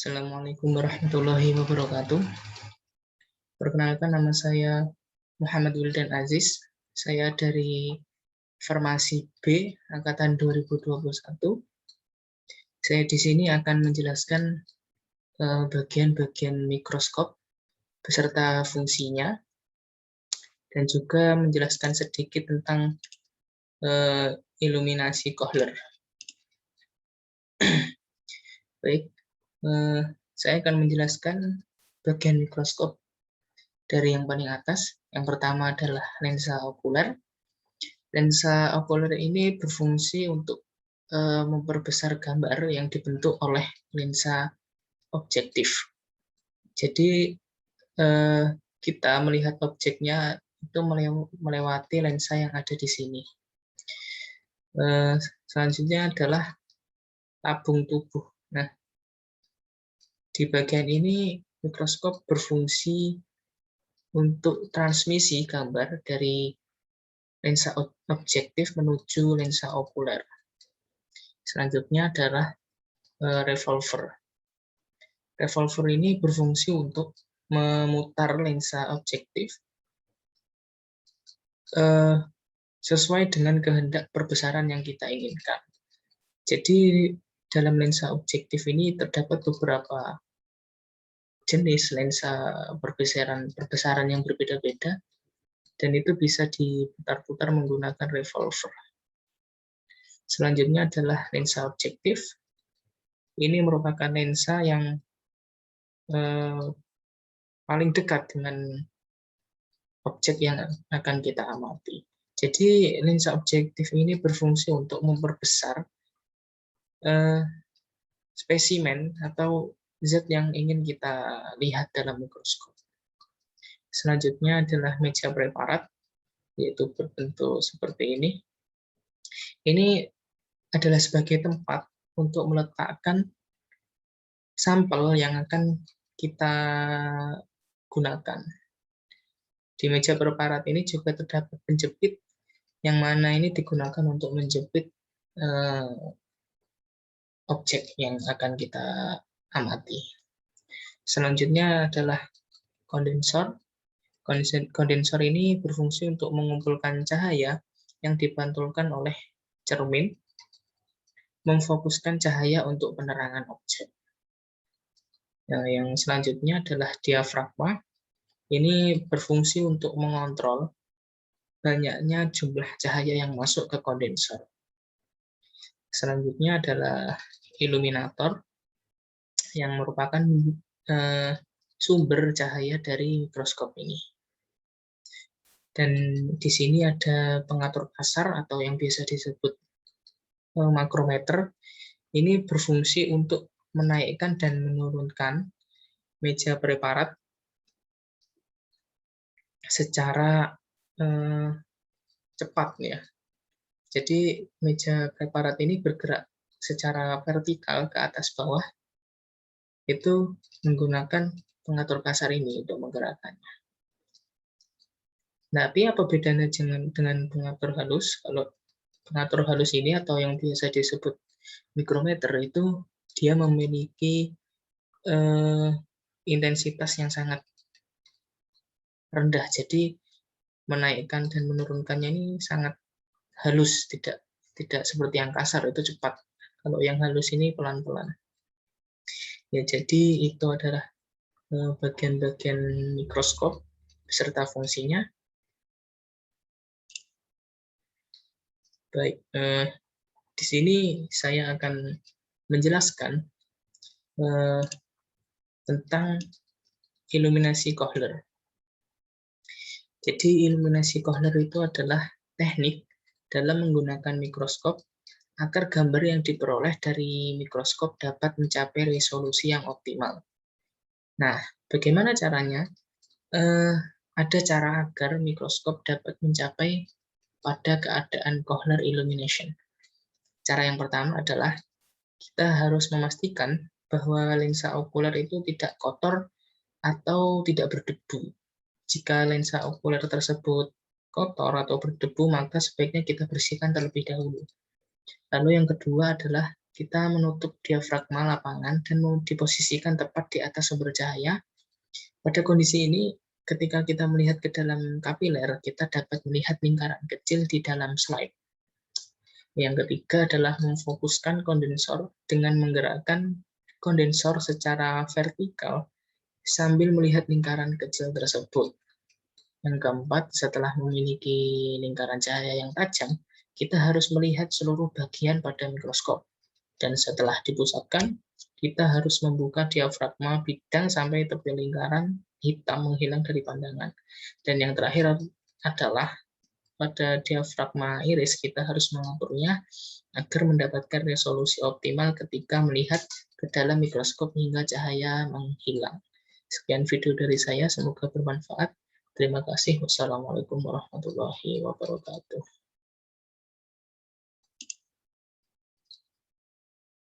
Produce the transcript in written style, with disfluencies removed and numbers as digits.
Assalamualaikum warahmatullahi wabarakatuh. Perkenalkan, nama saya Muhammad Wildan Aziz. Saya dari Farmasi B angkatan 2021. Saya di sini akan menjelaskan bagian-bagian mikroskop beserta fungsinya dan juga menjelaskan sedikit tentang iluminasi Kohler. Baik, saya akan menjelaskan bagian mikroskop dari yang paling atas. Yang pertama adalah lensa okuler. Lensa okuler ini berfungsi untuk memperbesar gambar yang dibentuk oleh lensa objektif. Jadi kita melihat objeknya itu melewati lensa yang ada di sini. Selanjutnya adalah tabung tubuh. Nah, di bagian ini mikroskop berfungsi untuk transmisi gambar dari lensa objektif menuju lensa okuler. Selanjutnya adalah revolver. Revolver ini berfungsi untuk memutar lensa objektif sesuai dengan kehendak perbesaran yang kita inginkan. Jadi dalam lensa objektif ini terdapat beberapa jenis lensa perbesaran yang berbeda-beda, dan itu bisa diputar-putar menggunakan revolver. Selanjutnya adalah lensa objektif. Ini merupakan lensa yang paling dekat dengan objek yang akan kita amati. Jadi lensa objektif ini berfungsi untuk memperbesar spesimen atau zat yang ingin kita lihat dalam mikroskop. Selanjutnya adalah meja preparat, yaitu berbentuk seperti ini. Ini adalah sebagai tempat untuk meletakkan sampel yang akan kita gunakan. Di meja preparat ini juga terdapat penjepit, yang mana ini digunakan untuk menjepit objek yang akan kita amati. Selanjutnya adalah kondensor. Kondensor ini berfungsi untuk mengumpulkan cahaya yang dipantulkan oleh cermin, memfokuskan cahaya untuk penerangan objek. Nah, yang selanjutnya adalah diafragma. Ini berfungsi untuk mengontrol banyaknya jumlah cahaya yang masuk ke kondensor. Selanjutnya adalah iluminator, yang merupakan sumber cahaya dari mikroskop ini. Dan di sini ada pengatur kasar atau yang biasa disebut makrometer. Ini berfungsi untuk menaikkan dan menurunkan meja preparat secara cepat, ya. Jadi meja preparat ini bergerak secara vertikal ke atas bawah, itu menggunakan pengatur kasar ini untuk menggerakkannya. Nah, tapi apa bedanya dengan pengatur halus? Kalau pengatur halus ini atau yang biasa disebut mikrometer itu dia memiliki intensitas yang sangat rendah. Jadi menaikkan dan menurunkannya ini sangat halus, tidak seperti yang kasar itu cepat. Kalau yang halus ini pelan-pelan. Ya, jadi itu adalah bagian-bagian mikroskop beserta fungsinya. Baik, di sini saya akan menjelaskan tentang iluminasi Kohler. Jadi iluminasi Kohler itu adalah teknik dalam menggunakan mikroskop agar gambar yang diperoleh dari mikroskop dapat mencapai resolusi yang optimal. Nah, bagaimana caranya? Ada cara agar mikroskop dapat mencapai pada keadaan Kohler illumination. Cara yang pertama adalah kita harus memastikan bahwa lensa okuler itu tidak kotor atau tidak berdebu. Jika lensa okuler tersebut kotor atau berdebu, maka sebaiknya kita bersihkan terlebih dahulu. Lalu yang kedua adalah kita menutup diafragma lapangan dan diposisikan tepat di atas sumber cahaya. Pada kondisi ini, ketika kita melihat ke dalam kapiler, kita dapat melihat lingkaran kecil di dalam slide. Yang ketiga adalah memfokuskan kondensor dengan menggerakkan kondensor secara vertikal sambil melihat lingkaran kecil tersebut. Yang keempat, setelah memiliki lingkaran cahaya yang tajam, kita harus melihat seluruh bagian pada mikroskop. Dan setelah dipusatkan, kita harus membuka diafragma bidang sampai tepi lingkaran hitam menghilang dari pandangan. Dan yang terakhir adalah pada diafragma iris kita harus mengaturnya agar mendapatkan resolusi optimal ketika melihat ke dalam mikroskop hingga cahaya menghilang. Sekian video dari saya, semoga bermanfaat. Terima kasih. Wassalamualaikum warahmatullahi wabarakatuh.